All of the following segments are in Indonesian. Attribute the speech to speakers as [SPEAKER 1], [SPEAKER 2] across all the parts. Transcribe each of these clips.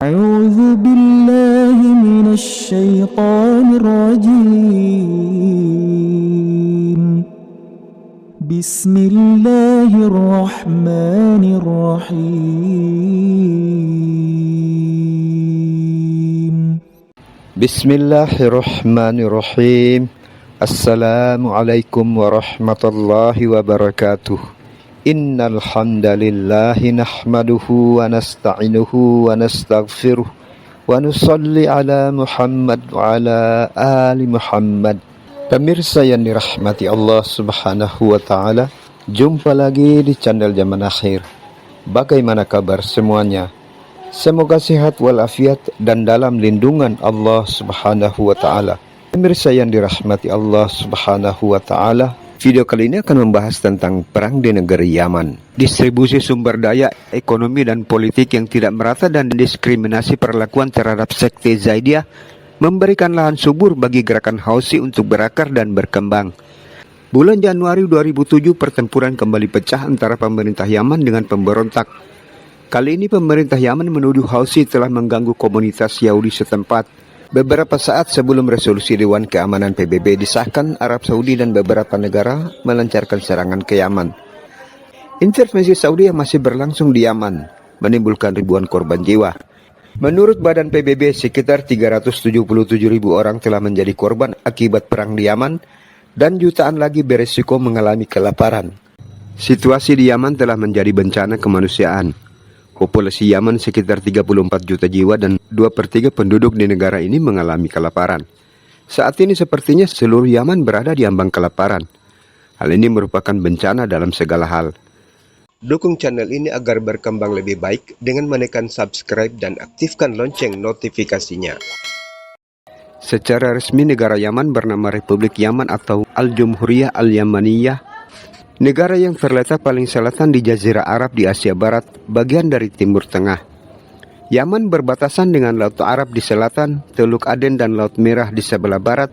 [SPEAKER 1] أعوذ بالله من الشيطان الرجيم بسم الله الرحمن الرحيم
[SPEAKER 2] Bismillahirrahmanirrahim. Assalamualaikum warahmatullahi wabarakatuh. Innal hamdalillahi nahmaduhu wa nasta'inuhu wa nastaghfiruh wa nusalli ala Muhammad wa ala ali Muhammad. Pemirsa yang dirahmati Allah Subhanahu wa taala, jumpa lagi di channel Zaman Akhir. Bagaimana kabar semuanya? Semoga sehat walafiat dan dalam lindungan Allah Subhanahu wa taala. Pemirsa yang dirahmati Allah Subhanahu wa taala, video kali ini akan membahas tentang perang di negeri Yaman. Distribusi sumber daya, ekonomi dan politik yang tidak merata dan diskriminasi perlakuan terhadap sekte Zaidiyah memberikan lahan subur bagi gerakan Houthi untuk berakar dan berkembang. Bulan Januari 2007 pertempuran kembali pecah antara pemerintah Yaman dengan pemberontak. Kali ini pemerintah Yaman menuduh Houthi telah mengganggu komunitas Yahudi setempat. Beberapa saat sebelum resolusi Dewan Keamanan PBB disahkan, Arab Saudi dan beberapa negara melancarkan serangan ke Yaman. Intervensi Saudi yang masih berlangsung di Yaman menimbulkan ribuan korban jiwa. Menurut Badan PBB, sekitar 377.000 orang telah menjadi korban akibat perang di Yaman dan jutaan lagi beresiko mengalami kelaparan. Situasi di Yaman telah menjadi bencana kemanusiaan. Populasi Yaman sekitar 34 juta jiwa dan 2/3 penduduk di negara ini mengalami kelaparan. Saat ini sepertinya seluruh Yaman berada di ambang kelaparan. Hal ini merupakan bencana dalam segala hal. Dukung channel ini agar berkembang lebih baik dengan menekan subscribe dan aktifkan lonceng notifikasinya. Secara resmi negara Yaman bernama Republik Yaman atau Al-Jumhuriyah Al-Yamaniyah. Negara yang terletak paling selatan di Jazirah Arab di Asia Barat, bagian dari Timur Tengah. Yaman berbatasan dengan Laut Arab di selatan, Teluk Aden dan Laut Merah di sebelah barat,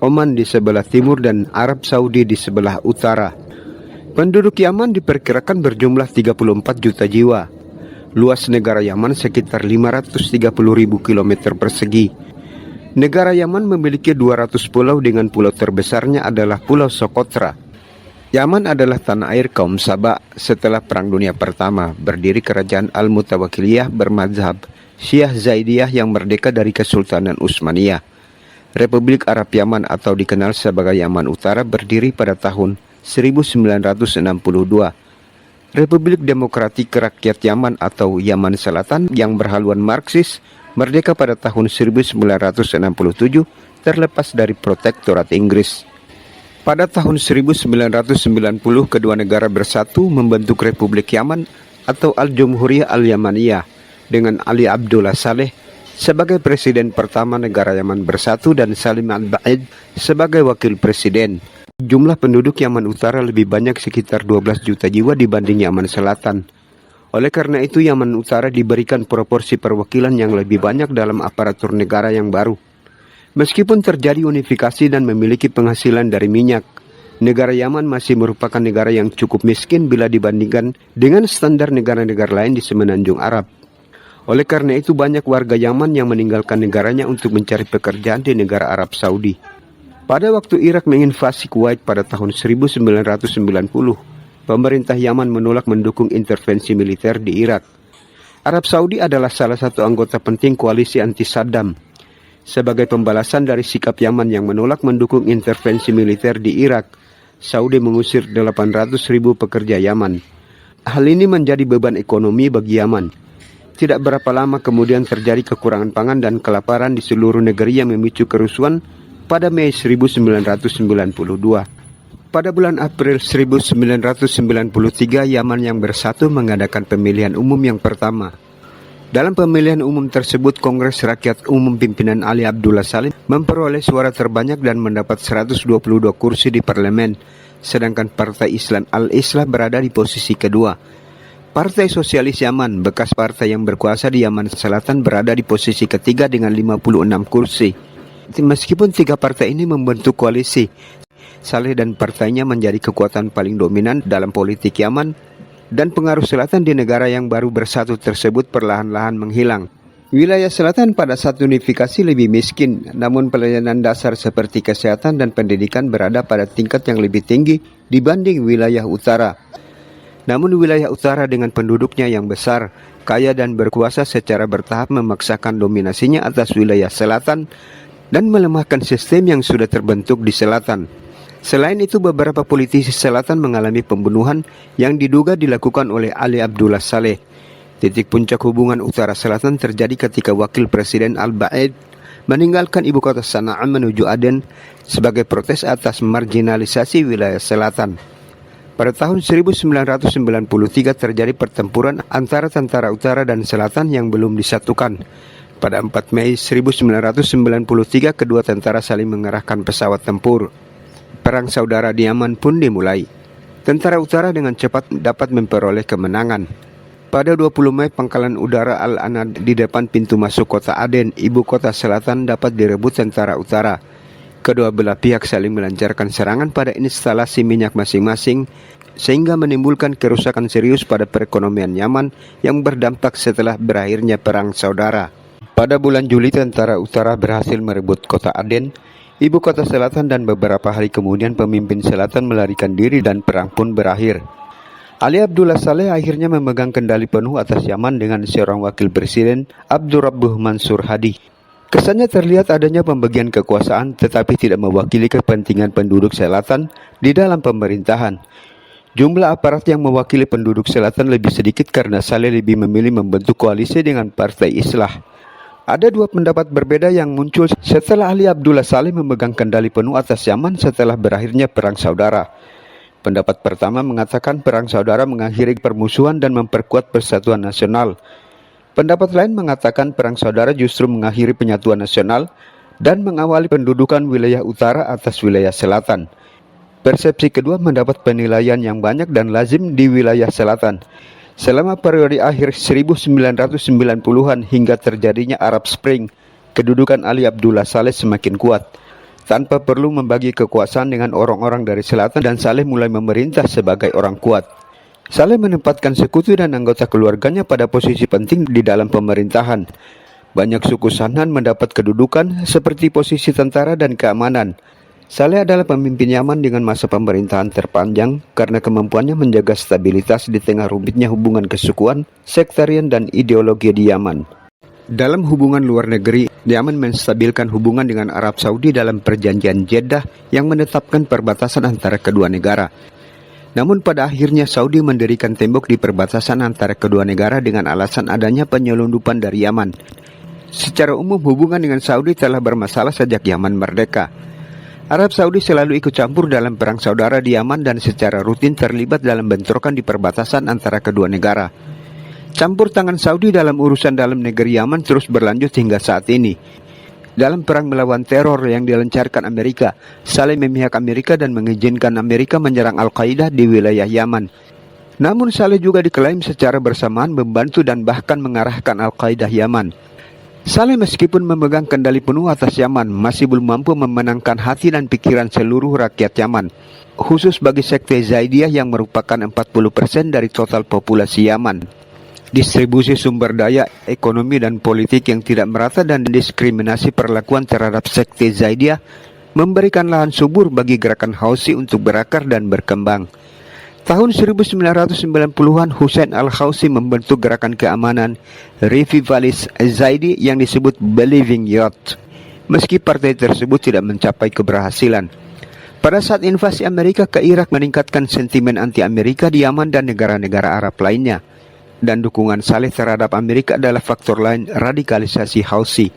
[SPEAKER 2] Oman di sebelah timur dan Arab Saudi di sebelah utara. Penduduk Yaman diperkirakan berjumlah 34 juta jiwa. Luas negara Yaman sekitar 530.000 km persegi. Negara Yaman memiliki 200 pulau dengan pulau terbesarnya adalah Pulau Socotra. Yaman adalah tanah air kaum Sabah. Setelah Perang Dunia Pertama, berdiri kerajaan Al-Mutawakkiliyah bermadzhab Syiah Zaidiyah yang merdeka dari Kesultanan Utsmaniyah. Republik Arab Yaman atau dikenal sebagai Yaman Utara berdiri pada tahun 1962. Republik Demokratik Rakyat Yaman atau Yaman Selatan yang berhaluan Marxis merdeka pada tahun 1967 terlepas dari protektorat Inggris. Pada tahun 1990, kedua negara bersatu membentuk Republik Yaman atau Al-Jumhuriyah Al-Yamaniyah dengan Ali Abdullah Saleh sebagai presiden pertama negara Yaman bersatu dan Salim Al-Ba'id sebagai wakil presiden. Jumlah penduduk Yaman Utara lebih banyak sekitar 12 juta jiwa dibanding Yaman Selatan. Oleh karena itu, Yaman Utara diberikan proporsi perwakilan yang lebih banyak dalam aparatur negara yang baru. Meskipun terjadi unifikasi dan memiliki penghasilan dari minyak, negara Yaman masih merupakan negara yang cukup miskin bila dibandingkan dengan standar negara-negara lain di semenanjung Arab. Oleh karena itu, banyak warga Yaman yang meninggalkan negaranya untuk mencari pekerjaan di negara Arab Saudi. Pada waktu Irak menginvasi Kuwait pada tahun 1990, pemerintah Yaman menolak mendukung intervensi militer di Irak. Arab Saudi adalah salah satu anggota penting koalisi anti-Saddam. Sebagai pembalasan dari sikap Yaman yang menolak mendukung intervensi militer di Irak, Saudi mengusir 800.000 pekerja Yaman. Hal ini menjadi beban ekonomi bagi Yaman. Tidak berapa lama kemudian terjadi kekurangan pangan dan kelaparan di seluruh negeri yang memicu kerusuhan pada Mei 1992. Pada bulan April 1993, Yaman yang bersatu mengadakan pemilihan umum yang pertama. Dalam pemilihan umum tersebut, Kongres Rakyat Umum pimpinan Ali Abdullah Saleh memperoleh suara terbanyak dan mendapat 122 kursi di parlemen, sedangkan Partai Islam Al-Islah berada di posisi kedua. Partai Sosialis Yaman, bekas partai yang berkuasa di Yaman Selatan, berada di posisi ketiga dengan 56 kursi. Meskipun tiga partai ini membentuk koalisi, Saleh dan partainya menjadi kekuatan paling dominan dalam politik Yaman dan pengaruh selatan di negara yang baru bersatu tersebut perlahan-lahan menghilang. Wilayah selatan pada saat unifikasi lebih miskin, namun pelayanan dasar seperti kesehatan dan pendidikan berada pada tingkat yang lebih tinggi dibanding wilayah utara. Namun wilayah utara dengan penduduknya yang besar, kaya dan berkuasa secara bertahap memaksakan dominasinya atas wilayah selatan dan melemahkan sistem yang sudah terbentuk di selatan. Selain itu, beberapa politisi selatan mengalami pembunuhan yang diduga dilakukan oleh Ali Abdullah Saleh. Titik puncak hubungan utara-selatan terjadi ketika Wakil Presiden Al-Ba'id meninggalkan ibu kota Sana'a menuju Aden sebagai protes atas marginalisasi wilayah selatan. Pada tahun 1993 terjadi pertempuran antara tentara utara dan selatan yang belum disatukan. Pada 4 Mei 1993 kedua tentara saling mengerahkan pesawat tempur. Perang saudara di Yaman pun dimulai. Tentara utara dengan cepat dapat memperoleh kemenangan. Pada 20 Mei, pangkalan udara Al-Anad di depan pintu masuk kota Aden, ibu kota selatan, dapat direbut tentara utara. Kedua belah pihak saling melancarkan serangan pada instalasi minyak masing-masing, sehingga menimbulkan kerusakan serius pada perekonomian Yaman yang berdampak setelah berakhirnya perang saudara. Pada bulan Juli, tentara utara berhasil merebut kota Aden, ibu kota selatan, dan beberapa hari kemudian pemimpin selatan melarikan diri dan perang pun berakhir. Ali Abdullah Saleh akhirnya memegang kendali penuh atas Yaman dengan seorang wakil presiden, Abdurrabbuh Mansur Hadi. Kesannya terlihat adanya pembagian kekuasaan tetapi tidak mewakili kepentingan penduduk selatan di dalam pemerintahan. Jumlah aparat yang mewakili penduduk selatan lebih sedikit karena Saleh lebih memilih membentuk koalisi dengan Partai Islah. Ada dua pendapat berbeda yang muncul setelah Ali Abdullah Saleh memegang kendali penuh atas Yaman setelah berakhirnya Perang Saudara. Pendapat pertama mengatakan perang saudara mengakhiri permusuhan dan memperkuat persatuan nasional. Pendapat lain mengatakan perang saudara justru mengakhiri penyatuan nasional dan mengawali pendudukan wilayah utara atas wilayah selatan. Persepsi kedua mendapat penilaian yang banyak dan lazim di wilayah selatan. Selama periode akhir 1990-an hingga terjadinya Arab Spring, kedudukan Ali Abdullah Saleh semakin kuat. Tanpa perlu membagi kekuasaan dengan orang-orang dari selatan, dan Saleh mulai memerintah sebagai orang kuat. Saleh menempatkan sekutu dan anggota keluarganya pada posisi penting di dalam pemerintahan. Banyak suku Sanan mendapat kedudukan seperti posisi tentara dan keamanan. Saleh adalah pemimpin Yaman dengan masa pemerintahan terpanjang karena kemampuannya menjaga stabilitas di tengah rumitnya hubungan kesukuan, sektarian, dan ideologi di Yaman. Dalam hubungan luar negeri, Yaman menstabilkan hubungan dengan Arab Saudi dalam perjanjian Jeddah yang menetapkan perbatasan antara kedua negara. Namun pada akhirnya Saudi mendirikan tembok di perbatasan antara kedua negara dengan alasan adanya penyelundupan dari Yaman. Secara umum hubungan dengan Saudi telah bermasalah sejak Yaman merdeka. Arab Saudi selalu ikut campur dalam perang saudara di Yaman dan secara rutin terlibat dalam bentrokan di perbatasan antara kedua negara. Campur tangan Saudi dalam urusan dalam negeri Yaman terus berlanjut hingga saat ini. Dalam perang melawan teror yang dilancarkan Amerika, Saleh memihak Amerika dan mengizinkan Amerika menyerang Al-Qaeda di wilayah Yaman. Namun Saleh juga diklaim secara bersamaan membantu dan bahkan mengarahkan Al-Qaeda Yaman. Saleh meskipun memegang kendali penuh atas Yaman, masih belum mampu memenangkan hati dan pikiran seluruh rakyat Yaman, khusus bagi sekte Zaidiyah yang merupakan 40% dari total populasi Yaman. Distribusi sumber daya, ekonomi, dan politik yang tidak merata dan diskriminasi perlakuan terhadap sekte Zaidiyah memberikan lahan subur bagi gerakan Hausi untuk berakar dan berkembang. Tahun 1990-an, Hussein Al-Hausi membentuk gerakan keamanan Revivalist Zaidi yang disebut Believing Youth. Meski partai tersebut tidak mencapai keberhasilan. Pada saat invasi Amerika ke Irak meningkatkan sentimen anti-Amerika di Yaman dan negara-negara Arab lainnya. Dan dukungan Saleh terhadap Amerika adalah faktor lain radikalisasi Hausi.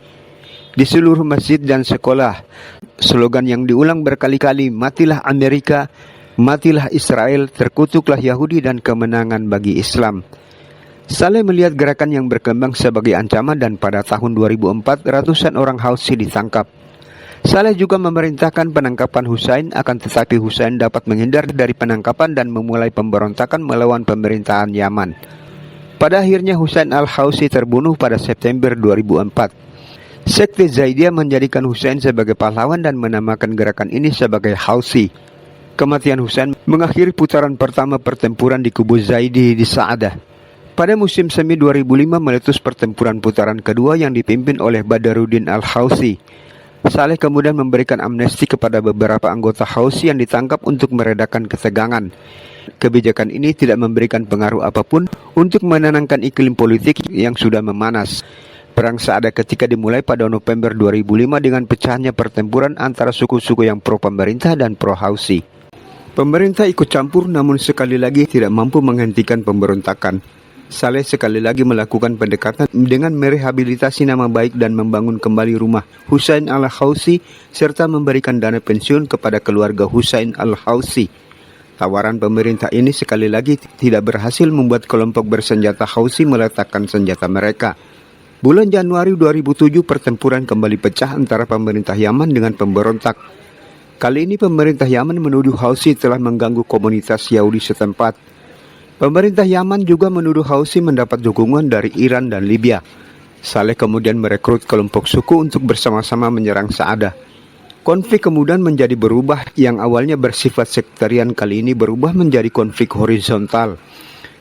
[SPEAKER 2] Di seluruh masjid dan sekolah, slogan yang diulang berkali-kali, "Matilah Amerika, matilah Israel, terkutuklah Yahudi, dan kemenangan bagi Islam." Saleh melihat gerakan yang berkembang sebagai ancaman dan pada tahun 2004 ratusan orang Hausi ditangkap. Saleh juga memerintahkan penangkapan Hussein, akan tetapi Hussein dapat menghindar dari penangkapan dan memulai pemberontakan melawan pemerintahan Yaman. Pada akhirnya Hussein Al-Hausi terbunuh pada September 2004. Sekte Zaidiyah menjadikan Hussein sebagai pahlawan dan menamakan gerakan ini sebagai Hausi. Kematian Hussein mengakhiri putaran pertama pertempuran di kubu Zaidi di Sa'adah. Pada musim semi 2005 meletus pertempuran putaran kedua yang dipimpin oleh Badaruddin Al-Hausi. Saleh kemudian memberikan amnesti kepada beberapa anggota Hausi yang ditangkap untuk meredakan ketegangan. Kebijakan ini tidak memberikan pengaruh apapun untuk menenangkan iklim politik yang sudah memanas. Perang Saada ketika dimulai pada November 2005 dengan pecahnya pertempuran antara suku-suku yang pro pemerintah dan pro Hausi. Pemerintah ikut campur namun sekali lagi tidak mampu menghentikan pemberontakan. Saleh sekali lagi melakukan pendekatan dengan merehabilitasi nama baik dan membangun kembali rumah Husain Al-Hausi serta memberikan dana pensiun kepada keluarga Husain Al-Hausi. Tawaran pemerintah ini sekali lagi tidak berhasil membuat kelompok bersenjata Hausi meletakkan senjata mereka. Bulan Januari 2007 pertempuran kembali pecah antara pemerintah Yaman dengan pemberontak. Kali ini pemerintah Yaman menuduh Hausi telah mengganggu komunitas Yahudi setempat. Pemerintah Yaman juga menuduh Hausi mendapat dukungan dari Iran dan Libya. Saleh kemudian merekrut kelompok suku untuk bersama-sama menyerang Saada. Konflik kemudian menjadi berubah, yang awalnya bersifat sektarian kali ini berubah menjadi konflik horizontal.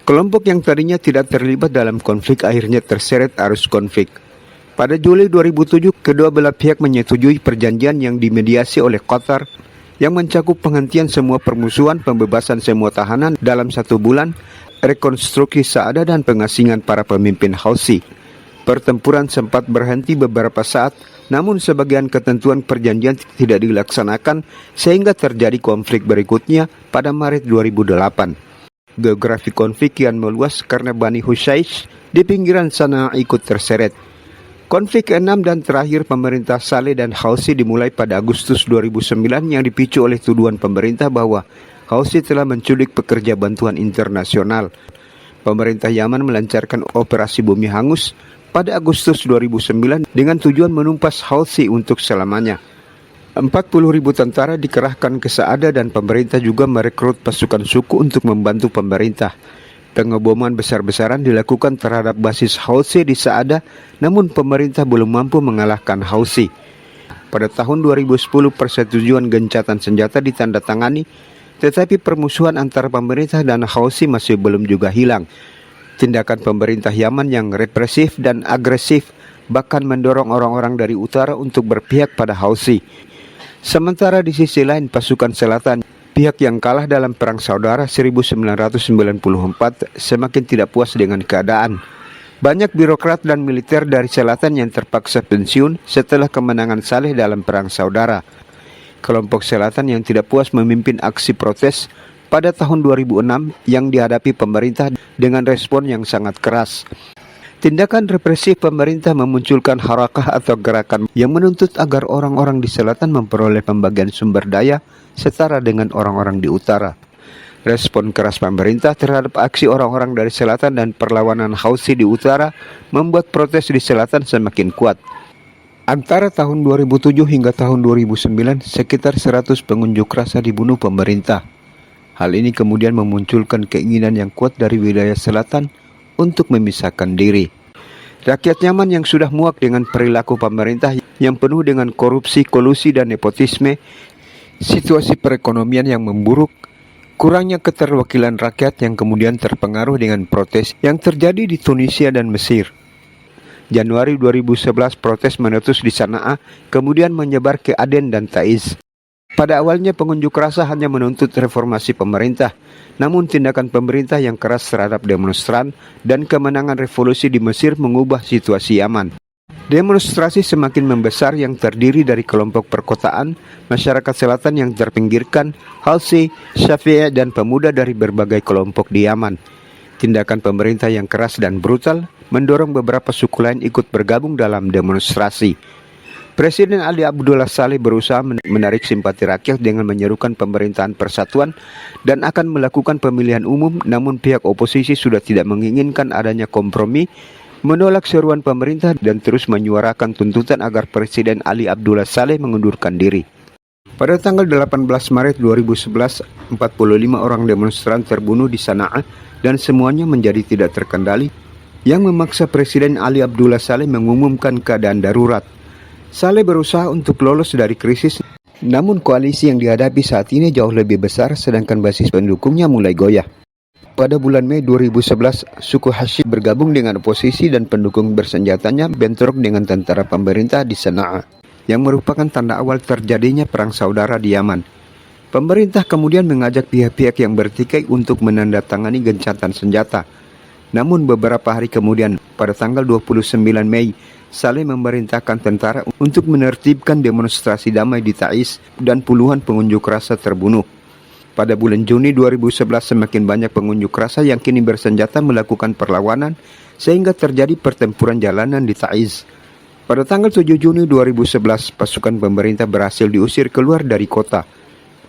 [SPEAKER 2] Kelompok yang tadinya tidak terlibat dalam konflik akhirnya terseret arus konflik. Pada Juli 2007, kedua belah pihak menyetujui perjanjian yang dimediasi oleh Qatar yang mencakup penghentian semua permusuhan, pembebasan semua tahanan dalam 1 bulan, rekonstruksi Saada dan pengasingan para pemimpin Hausi. Pertempuran sempat berhenti beberapa saat, namun sebagian ketentuan perjanjian tidak dilaksanakan sehingga terjadi konflik berikutnya pada Maret 2008. Geografi konflik kian meluas karena Bani Hushaish di pinggiran Sana'a ikut terseret. Konflik ke-6 dan terakhir pemerintah Saleh dan Hausi dimulai pada Agustus 2009 yang dipicu oleh tuduhan pemerintah bahwa Hausi telah menculik pekerja bantuan internasional. Pemerintah Yaman melancarkan operasi Bumi Hangus pada Agustus 2009 dengan tujuan menumpas Hausi untuk selamanya. 40.000 tentara dikerahkan ke Saada dan pemerintah juga merekrut pasukan suku untuk membantu pemerintah. Pengeboman besar-besaran dilakukan terhadap basis Hausi di Saada, namun pemerintah belum mampu mengalahkan Hausi. Pada tahun 2010 persetujuan gencatan senjata ditandatangani, tetapi permusuhan antara pemerintah dan Hausi masih belum juga hilang. Tindakan pemerintah Yaman yang represif dan agresif bahkan mendorong orang-orang dari utara untuk berpihak pada Hausi. Sementara di sisi lain pasukan selatan, pihak yang kalah dalam Perang Saudara 1994 semakin tidak puas dengan keadaan. Banyak birokrat dan militer dari selatan yang terpaksa pensiun setelah kemenangan Saleh dalam Perang Saudara. Kelompok selatan yang tidak puas memimpin aksi protes pada tahun 2006 yang dihadapi pemerintah dengan respon yang sangat keras. Tindakan represif pemerintah memunculkan harakah atau gerakan yang menuntut agar orang-orang di selatan memperoleh pembagian sumber daya setara dengan orang-orang di utara. Respon keras pemerintah terhadap aksi orang-orang dari selatan dan perlawanan Hausi di utara membuat protes di selatan semakin kuat. Antara tahun 2007 hingga tahun 2009, sekitar 100 pengunjuk rasa dibunuh pemerintah. Hal ini kemudian memunculkan keinginan yang kuat dari wilayah selatan untuk memisahkan diri. Rakyat Yaman yang sudah muak dengan perilaku pemerintah yang penuh dengan korupsi, kolusi, dan nepotisme, situasi perekonomian yang memburuk, kurangnya keterwakilan rakyat yang kemudian terpengaruh dengan protes yang terjadi di Tunisia dan Mesir. Januari 2011 protes meletus di Sana'a, kemudian menyebar ke Aden dan Taiz. Pada awalnya pengunjuk rasa hanya menuntut reformasi pemerintah, namun tindakan pemerintah yang keras terhadap demonstran dan kemenangan revolusi di Mesir mengubah situasi Yaman. Demonstrasi semakin membesar yang terdiri dari kelompok perkotaan, masyarakat selatan yang terpinggirkan, Hausi, Syafi'i, dan pemuda dari berbagai kelompok di Yaman. Tindakan pemerintah yang keras dan brutal mendorong beberapa suku lain ikut bergabung dalam demonstrasi. Presiden Ali Abdullah Saleh berusaha menarik simpati rakyat dengan menyerukan pemerintahan persatuan dan akan melakukan pemilihan umum, namun pihak oposisi sudah tidak menginginkan adanya kompromi, menolak seruan pemerintah dan terus menyuarakan tuntutan agar Presiden Ali Abdullah Saleh mengundurkan diri. Pada tanggal 18 Maret 2011, 45 orang demonstran terbunuh di Sana'a dan semuanya menjadi tidak terkendali, yang memaksa Presiden Ali Abdullah Saleh mengumumkan keadaan darurat. Saleh berusaha untuk lolos dari krisis, namun koalisi yang dihadapi saat ini jauh lebih besar sedangkan basis pendukungnya mulai goyah. Pada bulan Mei 2011, suku Hashim bergabung dengan oposisi dan pendukung bersenjatanya bentrok dengan tentara pemerintah di Sana'a, yang merupakan tanda awal terjadinya perang saudara di Yaman. Pemerintah kemudian mengajak pihak-pihak yang bertikai untuk menandatangani gencatan senjata. Namun beberapa hari kemudian, pada tanggal 29 Mei, Saleh memerintahkan tentara untuk menertibkan demonstrasi damai di Taiz dan puluhan pengunjuk rasa terbunuh. Pada bulan Juni 2011, semakin banyak pengunjuk rasa yang kini bersenjata melakukan perlawanan sehingga terjadi pertempuran jalanan di Taiz. Pada tanggal 7 Juni 2011, pasukan pemerintah berhasil diusir keluar dari kota.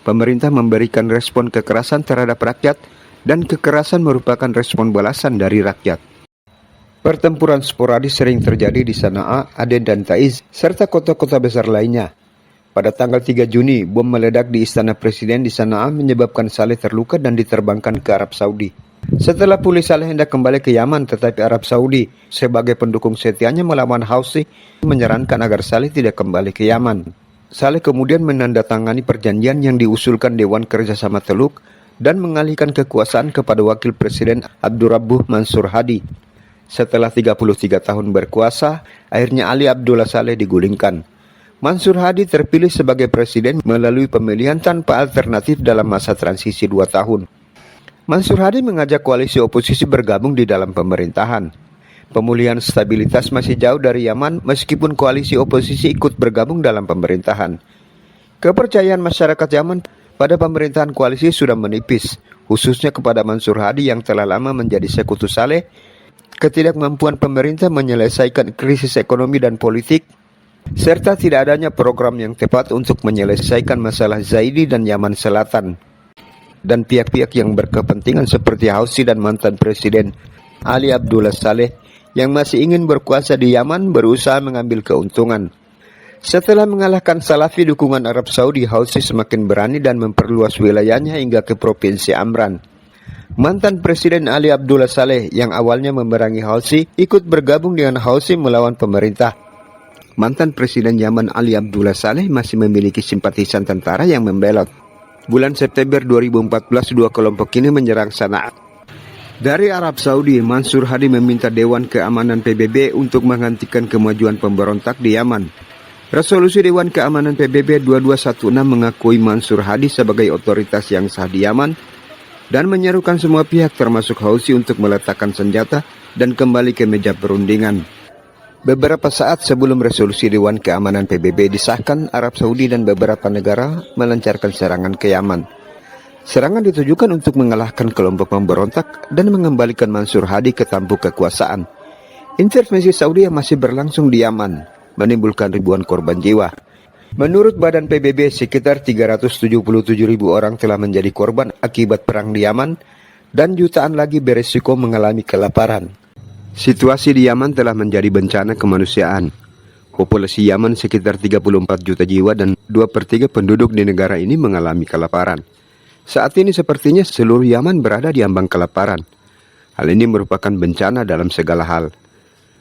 [SPEAKER 2] Pemerintah memberikan respon kekerasan terhadap rakyat dan kekerasan merupakan respon balasan dari rakyat. Pertempuran sporadis sering terjadi di Sana'a, Aden dan Taiz serta kota-kota besar lainnya. Pada tanggal 3 Juni, bom meledak di Istana Presiden di Sana'a menyebabkan Saleh terluka dan diterbangkan ke Arab Saudi. Setelah pulih, Saleh hendak kembali ke Yaman, tetapi Arab Saudi sebagai pendukung setianya melawan Houthi menyarankan agar Saleh tidak kembali ke Yaman. Saleh kemudian menandatangani perjanjian yang diusulkan Dewan Kerjasama Teluk dan mengalihkan kekuasaan kepada Wakil Presiden Abdurrabbuh Mansur Hadi. Setelah 33 tahun berkuasa, akhirnya Ali Abdullah Saleh digulingkan. Mansur Hadi terpilih sebagai presiden melalui pemilihan tanpa alternatif dalam masa transisi 2 tahun. Mansur Hadi mengajak koalisi oposisi bergabung di dalam pemerintahan. Pemulihan stabilitas masih jauh dari Yaman meskipun koalisi oposisi ikut bergabung dalam pemerintahan. Kepercayaan masyarakat Yaman pada pemerintahan koalisi sudah menipis, khususnya kepada Mansur Hadi yang telah lama menjadi sekutu Saleh. Ketidakmampuan pemerintah menyelesaikan krisis ekonomi dan politik, serta tidak adanya program yang tepat untuk menyelesaikan masalah Zaidi dan Yaman Selatan. Dan pihak-pihak yang berkepentingan seperti Houthi dan mantan Presiden Ali Abdullah Saleh yang masih ingin berkuasa di Yaman berusaha mengambil keuntungan. Setelah mengalahkan Salafi dukungan Arab Saudi, Houthi semakin berani dan memperluas wilayahnya hingga ke Provinsi Amran. Mantan Presiden Ali Abdullah Saleh yang awalnya memerangi Houthi ikut bergabung dengan Houthi melawan pemerintah. Mantan Presiden Yaman Ali Abdullah Saleh masih memiliki simpatisan tentara yang membelot. Bulan September 2014, dua kelompok ini menyerang Sana'a. Dari Arab Saudi, Mansur Hadi meminta Dewan Keamanan PBB untuk menghentikan kemajuan pemberontak di Yaman. Resolusi Dewan Keamanan PBB 2216 mengakui Mansur Hadi sebagai otoritas yang sah di Yaman dan menyerukan semua pihak termasuk Houthi untuk meletakkan senjata dan kembali ke meja perundingan. Beberapa saat sebelum resolusi Dewan Keamanan PBB disahkan, Arab Saudi dan beberapa negara melancarkan serangan ke Yaman. Serangan ditujukan untuk mengalahkan kelompok pemberontak dan mengembalikan Mansur Hadi ke tampuk kekuasaan. Intervensi Saudi yang masih berlangsung di Yaman menimbulkan ribuan korban jiwa. Menurut Badan PBB, sekitar 377.000 orang telah menjadi korban akibat perang di Yaman dan jutaan lagi beresiko mengalami kelaparan. Situasi di Yaman telah menjadi bencana kemanusiaan. Populasi Yaman sekitar 34 juta jiwa dan 2/3 penduduk di negara ini mengalami kelaparan. Saat ini sepertinya seluruh Yaman berada di ambang kelaparan. Hal ini merupakan bencana dalam segala hal.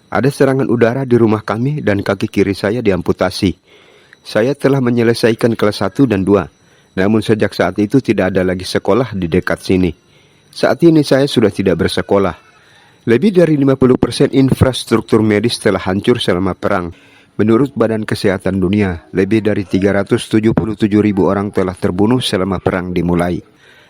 [SPEAKER 2] Ada serangan udara di rumah kami dan kaki kiri saya diamputasi. Saya telah menyelesaikan kelas 1 dan 2. Namun sejak saat itu tidak ada lagi sekolah di dekat sini. Saat ini saya sudah tidak bersekolah. Lebih dari 50% infrastruktur medis telah hancur selama perang. Menurut Badan Kesehatan Dunia, lebih dari 377.000 orang telah terbunuh selama perang dimulai.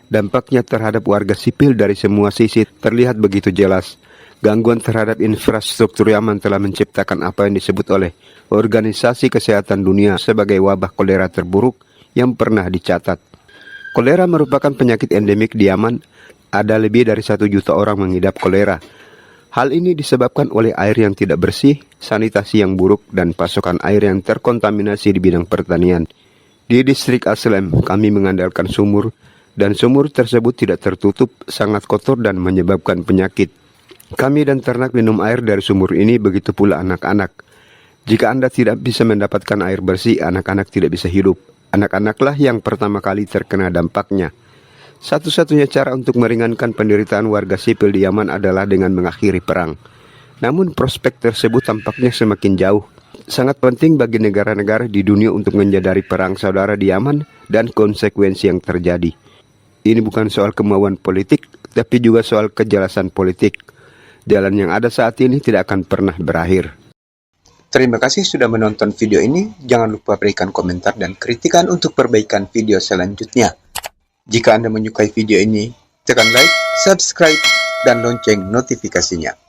[SPEAKER 2] Dampaknya terhadap warga sipil dari semua sisi terlihat begitu jelas. Gangguan terhadap infrastruktur Yaman telah menciptakan apa yang disebut oleh Organisasi Kesehatan Dunia sebagai wabah kolera terburuk yang pernah dicatat. Kolera merupakan penyakit endemik di Yaman. Ada lebih dari 1 juta orang mengidap kolera. Hal ini disebabkan oleh air yang tidak bersih, sanitasi yang buruk, dan pasokan air yang terkontaminasi di bidang pertanian. Di distrik Aslem, kami mengandalkan sumur, dan sumur tersebut tidak tertutup, sangat kotor dan menyebabkan penyakit. Kami dan ternak minum air dari sumur ini, begitu pula anak-anak. Jika Anda tidak bisa mendapatkan air bersih, anak-anak tidak bisa hidup. Anak-anaklah yang pertama kali terkena dampaknya. Satu-satunya cara untuk meringankan penderitaan warga sipil di Yaman adalah dengan mengakhiri perang. Namun prospek tersebut tampaknya semakin jauh. Sangat penting bagi negara-negara di dunia untuk menyadari perang saudara di Yaman dan konsekuensi yang terjadi. Ini bukan soal kemauan politik, tapi juga soal kejelasan politik. Jalan yang ada saat ini tidak akan pernah berakhir.
[SPEAKER 3] Terima kasih sudah menonton video ini. Jangan lupa berikan komentar dan kritikan untuk perbaikan video selanjutnya. Jika Anda menyukai video ini, tekan like, subscribe, dan lonceng notifikasinya.